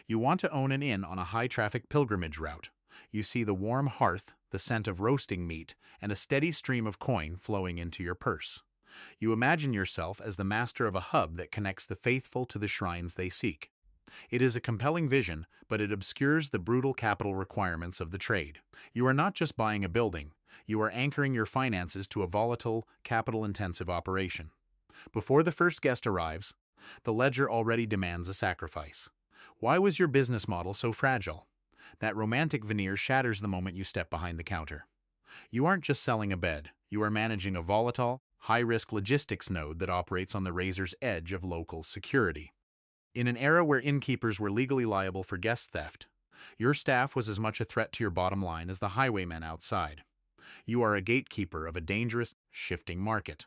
You want to own an inn on a high-traffic pilgrimage route. You see the warm hearth, the scent of roasting meat, and a steady stream of coin flowing into your purse. You imagine yourself as the master of a hub that connects the faithful to the shrines they seek. It is a compelling vision, but it obscures the brutal capital requirements of the trade. You are not just buying a building, you are anchoring your finances to a volatile, capital-intensive operation. Before the first guest arrives, the ledger already demands a sacrifice. Why was your business model so fragile? That romantic veneer shatters the moment you step behind the counter. You aren't just selling a bed, you are managing a volatile, high-risk logistics node that operates on the razor's edge of local security. In an era where innkeepers were legally liable for guest theft, your staff was as much a threat to your bottom line as the highwaymen outside. You are a gatekeeper of a dangerous, shifting market.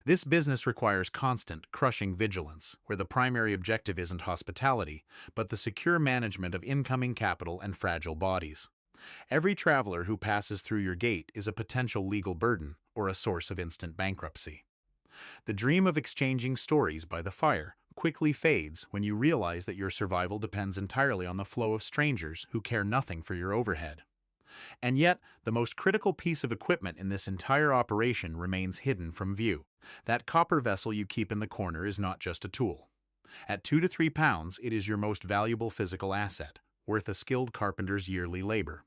This business requires constant, crushing vigilance, where the primary objective isn't hospitality, but the secure management of incoming capital and fragile bodies. Every traveler who passes through your gate is a potential legal burden or a source of instant bankruptcy. The dream of exchanging stories by the fire quickly fades when you realize that your survival depends entirely on the flow of strangers who care nothing for your overhead. And yet, the most critical piece of equipment in this entire operation remains hidden from view. That copper vessel you keep in the corner is not just a tool. At 2 to 3 pounds, it is your most valuable physical asset, worth a skilled carpenter's yearly labor.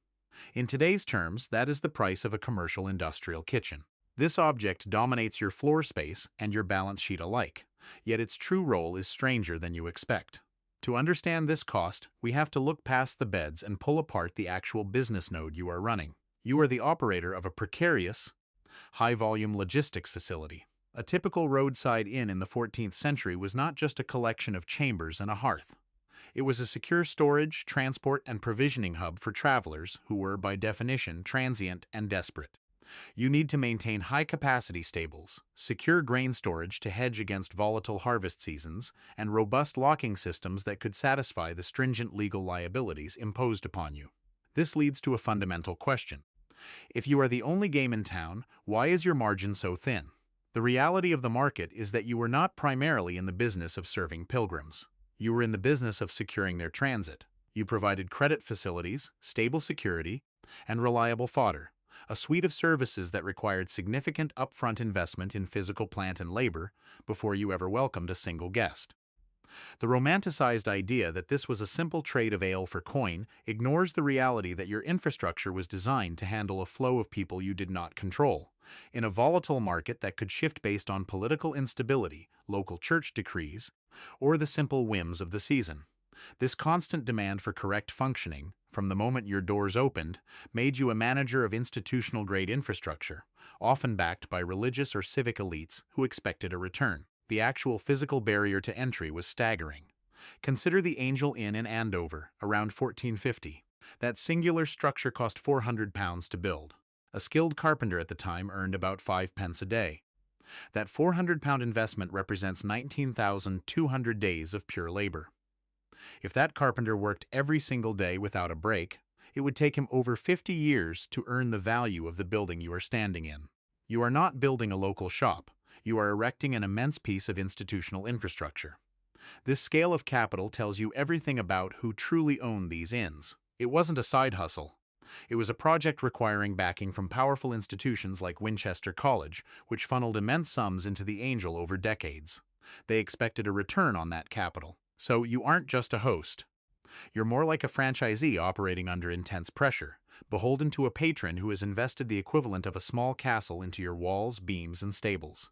In today's terms, that is the price of a commercial industrial kitchen. This object dominates your floor space and your balance sheet alike, yet its true role is stranger than you expect. To understand this cost, we have to look past the beds and pull apart the actual business node you are running. You are the operator of a precarious, high-volume logistics facility. A typical roadside inn in the 14th century was not just a collection of chambers and a hearth. It was a secure storage, transport, and provisioning hub for travelers who were, by definition, transient and desperate. You need to maintain high-capacity stables, secure grain storage to hedge against volatile harvest seasons, and robust locking systems that could satisfy the stringent legal liabilities imposed upon you. This leads to a fundamental question. If you are the only game in town, why is your margin so thin? The reality of the market is that you were not primarily in the business of serving pilgrims. You were in the business of securing their transit. You provided credit facilities, stable security, and reliable fodder, a suite of services that required significant upfront investment in physical plant and labor before you ever welcomed a single guest. The romanticized idea that this was a simple trade of ale for coin ignores the reality that your infrastructure was designed to handle a flow of people you did not control. In a volatile market that could shift based on political instability, local church decrees, or the simple whims of the season. This constant demand for correct functioning, from the moment your doors opened, made you a manager of institutional-grade infrastructure, often backed by religious or civic elites who expected a return. The actual physical barrier to entry was staggering. Consider the Angel Inn in Andover, around 1450. That singular structure cost £400 to build. A skilled carpenter at the time earned about 5 pence a day. That £400 investment represents 19,200 days of pure labor. If that carpenter worked every single day without a break, it would take him over 50 years to earn the value of the building you are standing in. You are not building a local shop. You are erecting an immense piece of institutional infrastructure. This scale of capital tells you everything about who truly owned these inns. It wasn't a side hustle. It was a project requiring backing from powerful institutions like Winchester College, which funneled immense sums into the Angel over decades. They expected a return on that capital. So you aren't just a host. You're more like a franchisee operating under intense pressure, beholden to a patron who has invested the equivalent of a small castle into your walls, beams, and stables.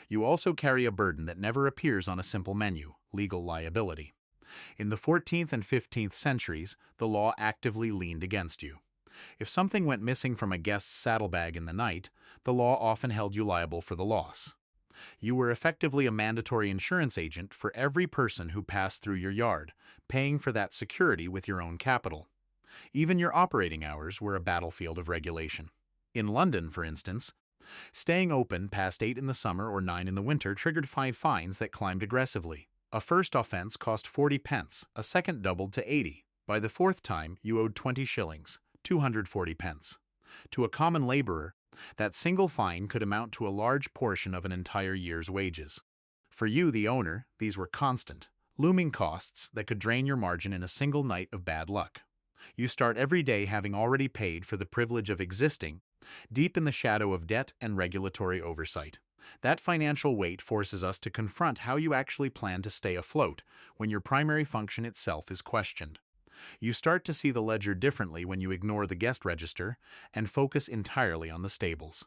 You also carry a burden that never appears on a simple menu: legal liability. In the 14th and 15th centuries, the law actively leaned against you. If something went missing from a guest's saddlebag in the night, the law often held you liable for the loss. You were effectively a mandatory insurance agent for every person who passed through your yard, paying for that security with your own capital. Even your operating hours were a battlefield of regulation. In London, for instance, staying open past 8 in the summer or 9 in the winter triggered 5 fines that climbed aggressively. A first offense cost 40 pence, a second doubled to 80. By the 4th time, you owed 20 shillings, 240 pence. To a common laborer, that single fine could amount to a large portion of an entire year's wages. For you, the owner, these were constant, looming costs that could drain your margin in a single night of bad luck. You start every day having already paid for the privilege of existing, deep in the shadow of debt and regulatory oversight. That financial weight forces us to confront how you actually plan to stay afloat when your primary function itself is questioned. You start to see the ledger differently when you ignore the guest register and focus entirely on the stables.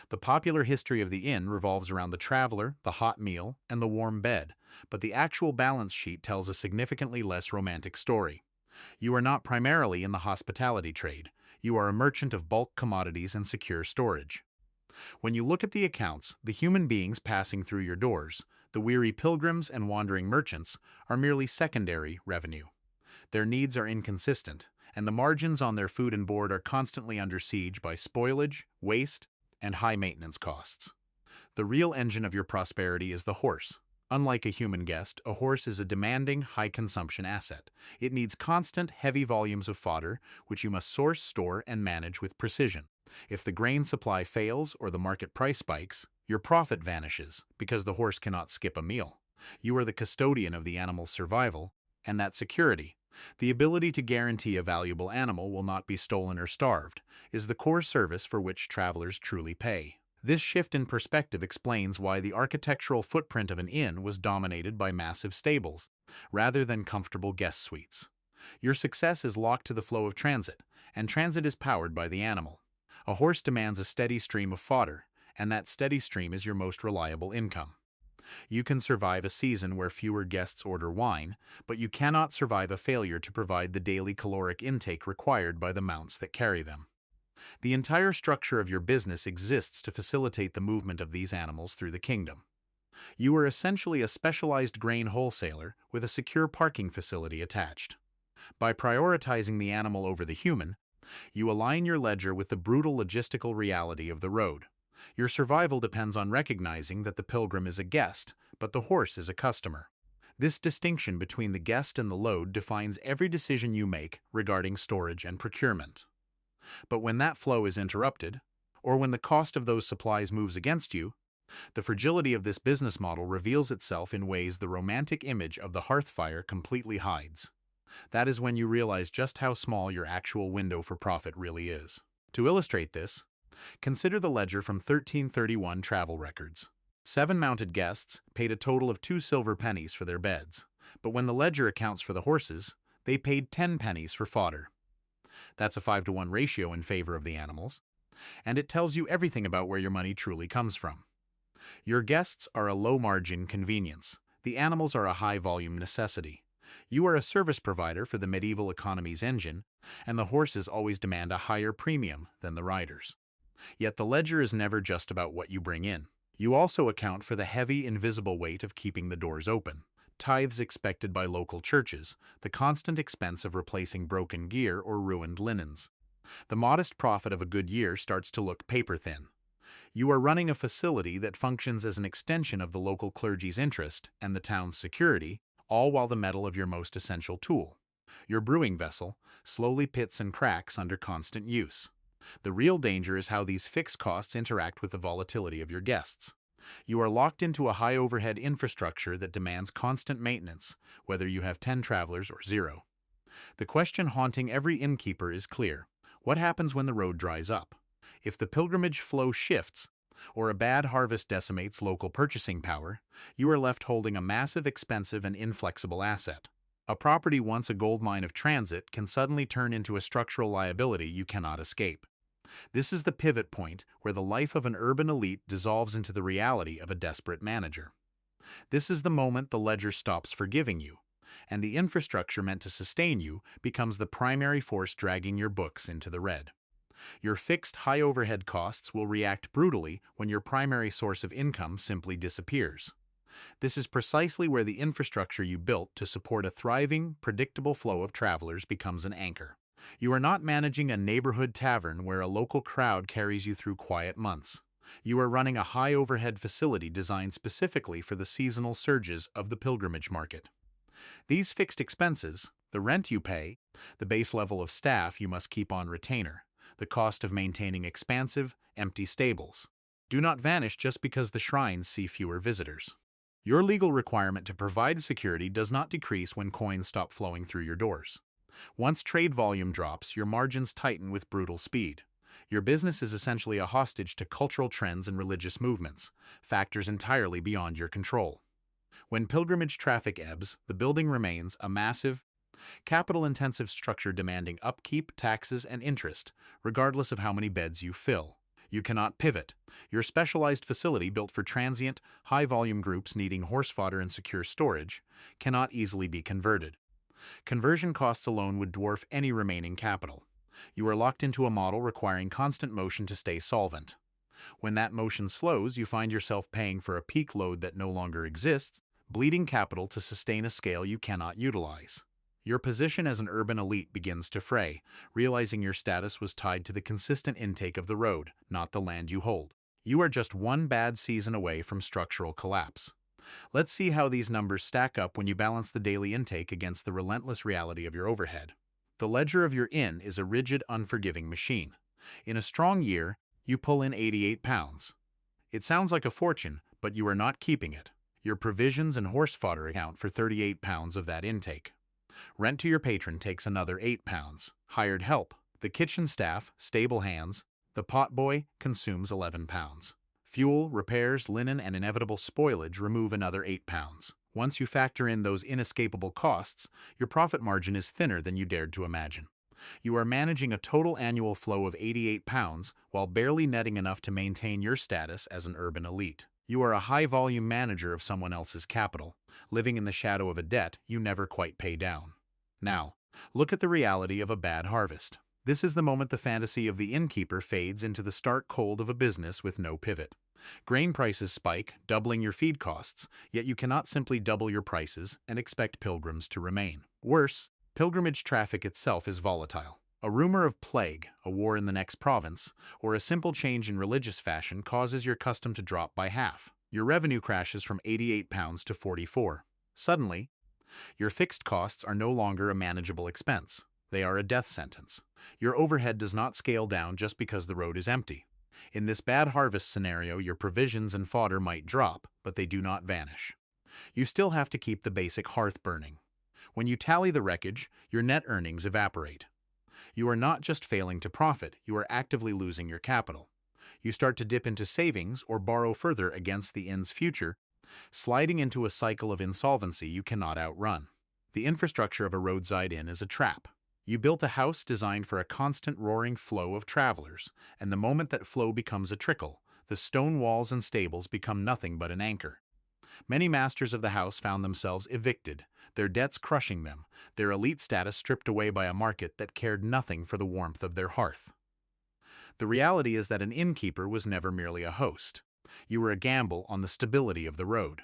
The popular history of the inn revolves around the traveler, the hot meal, and the warm bed, but the actual balance sheet tells a significantly less romantic story. You are not primarily in the hospitality trade. You are a merchant of bulk commodities and secure storage. When you look at the accounts, the human beings passing through your doors, the weary pilgrims and wandering merchants, are merely secondary revenue. Their needs are inconsistent, and the margins on their food and board are constantly under siege by spoilage, waste, and high maintenance costs. The real engine of your prosperity is the horse. Unlike a human guest, a horse is a demanding, high-consumption asset. It needs constant, heavy volumes of fodder, which you must source, store, and manage with precision. If the grain supply fails or the market price spikes, your profit vanishes because the horse cannot skip a meal. You are the custodian of the animal's survival, and that security, the ability to guarantee a valuable animal will not be stolen or starved, is the core service for which travelers truly pay. This shift in perspective explains why the architectural footprint of an inn was dominated by massive stables, rather than comfortable guest suites. Your success is locked to the flow of transit, and transit is powered by the animal. A horse demands a steady stream of fodder, and that steady stream is your most reliable income. You can survive a season where fewer guests order wine, but you cannot survive a failure to provide the daily caloric intake required by the mounts that carry them. The entire structure of your business exists to facilitate the movement of these animals through the kingdom. You are essentially a specialized grain wholesaler with a secure parking facility attached. By prioritizing the animal over the human, you align your ledger with the brutal logistical reality of the road. Your survival depends on recognizing that the pilgrim is a guest, but the horse is a customer. This distinction between the guest and the load defines every decision you make regarding storage and procurement. But when that flow is interrupted, or when the cost of those supplies moves against you, the fragility of this business model reveals itself in ways the romantic image of the hearth fire completely hides. That is when you realize just how small your actual window for profit really is. To illustrate this, consider the ledger from 1331 travel records. 7 mounted guests paid a total of 2 silver pennies for their beds, but when the ledger accounts for the horses, they paid 10 pennies for fodder. That's a 5-to-1 ratio in favor of the animals, and it tells you everything about where your money truly comes from. Your guests are a low-margin convenience. The animals are a high-volume necessity. You are a service provider for the medieval economy's engine, and the horses always demand a higher premium than the riders. Yet the ledger is never just about what you bring in. You also account for the heavy, invisible weight of keeping the doors open. Tithes expected by local churches, the constant expense of replacing broken gear or ruined linens. The modest profit of a good year starts to look paper-thin. You are running a facility that functions as an extension of the local clergy's interest and the town's security, all while the metal of your most essential tool, your brewing vessel, slowly pits and cracks under constant use. The real danger is how these fixed costs interact with the volatility of your guests. You are locked into a high-overhead infrastructure that demands constant maintenance, whether you have 10 travelers or 0. The question haunting every innkeeper is clear. What happens when the road dries up? If the pilgrimage flow shifts, or a bad harvest decimates local purchasing power, you are left holding a massive, expensive, and inflexible asset. A property once a goldmine of transit can suddenly turn into a structural liability you cannot escape. This is the pivot point where the life of an urban elite dissolves into the reality of a desperate manager. This is the moment the ledger stops forgiving you, and the infrastructure meant to sustain you becomes the primary force dragging your books into the red. Your fixed high overhead costs will react brutally when your primary source of income simply disappears. This is precisely where the infrastructure you built to support a thriving, predictable flow of travelers becomes an anchor. You are not managing a neighborhood tavern where a local crowd carries you through quiet months. You are running a high-overhead facility designed specifically for the seasonal surges of the pilgrimage market. These fixed expenses, the rent you pay, the base level of staff you must keep on retainer, the cost of maintaining expansive, empty stables, do not vanish just because the shrines see fewer visitors. Your legal requirement to provide security does not decrease when coins stop flowing through your doors. Once trade volume drops, your margins tighten with brutal speed. Your business is essentially a hostage to cultural trends and religious movements, factors entirely beyond your control. When pilgrimage traffic ebbs, the building remains a massive, capital-intensive structure demanding upkeep, taxes, and interest, regardless of how many beds you fill. You cannot pivot. Your specialized facility, built for transient, high-volume groups needing horse fodder and secure storage, cannot easily be converted. Conversion costs alone would dwarf any remaining capital. You are locked into a model requiring constant motion to stay solvent. When that motion slows, you find yourself paying for a peak load that no longer exists, bleeding capital to sustain a scale you cannot utilize. Your position as an urban elite begins to fray, realizing your status was tied to the consistent intake of the road, not the land you hold. You are just one bad season away from structural collapse. Let's see how these numbers stack up when you balance the daily intake against the relentless reality of your overhead. The ledger of your inn is a rigid, unforgiving machine. In a strong year, you pull in 88 pounds. It sounds like a fortune, but you are not keeping it. Your provisions and horse fodder account for 38 pounds of that intake. Rent to your patron takes another 8 pounds. Hired help, the kitchen staff, stable hands, the potboy consumes 11 pounds. Fuel, repairs, linen, and inevitable spoilage remove another 8 pounds. Once you factor in those inescapable costs, your profit margin is thinner than you dared to imagine. You are managing a total annual flow of 88 pounds while barely netting enough to maintain your status as an urban elite. You are a high-volume manager of someone else's capital, living in the shadow of a debt you never quite pay down. Now, look at the reality of a bad harvest. This is the moment the fantasy of the innkeeper fades into the stark cold of a business with no pivot. Grain prices spike, doubling your feed costs, yet you cannot simply double your prices and expect pilgrims to remain. Worse, pilgrimage traffic itself is volatile. A rumor of plague, a war in the next province, or a simple change in religious fashion causes your custom to drop by half. Your revenue crashes from 88 pounds to 44. Suddenly, your fixed costs are no longer a manageable expense. They are a death sentence. Your overhead does not scale down just because the road is empty. In this bad harvest scenario, your provisions and fodder might drop, but they do not vanish. You still have to keep the basic hearth burning. When you tally the wreckage, your net earnings evaporate. You are not just failing to profit, you are actively losing your capital. You start to dip into savings or borrow further against the inn's future, sliding into a cycle of insolvency you cannot outrun. The infrastructure of a roadside inn is a trap. You built a house designed for a constant roaring flow of travelers, and the moment that flow becomes a trickle, the stone walls and stables become nothing but an anchor. Many masters of the house found themselves evicted, their debts crushing them, their elite status stripped away by a market that cared nothing for the warmth of their hearth. The reality is that an innkeeper was never merely a host. You were a gamble on the stability of the road.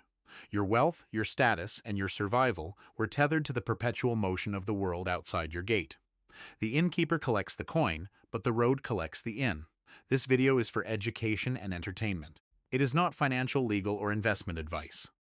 Your wealth, your status, and your survival were tethered to the perpetual motion of the world outside your gate. The innkeeper collects the coin, but the road collects the inn. This video is for education and entertainment. It is not financial, legal, or investment advice.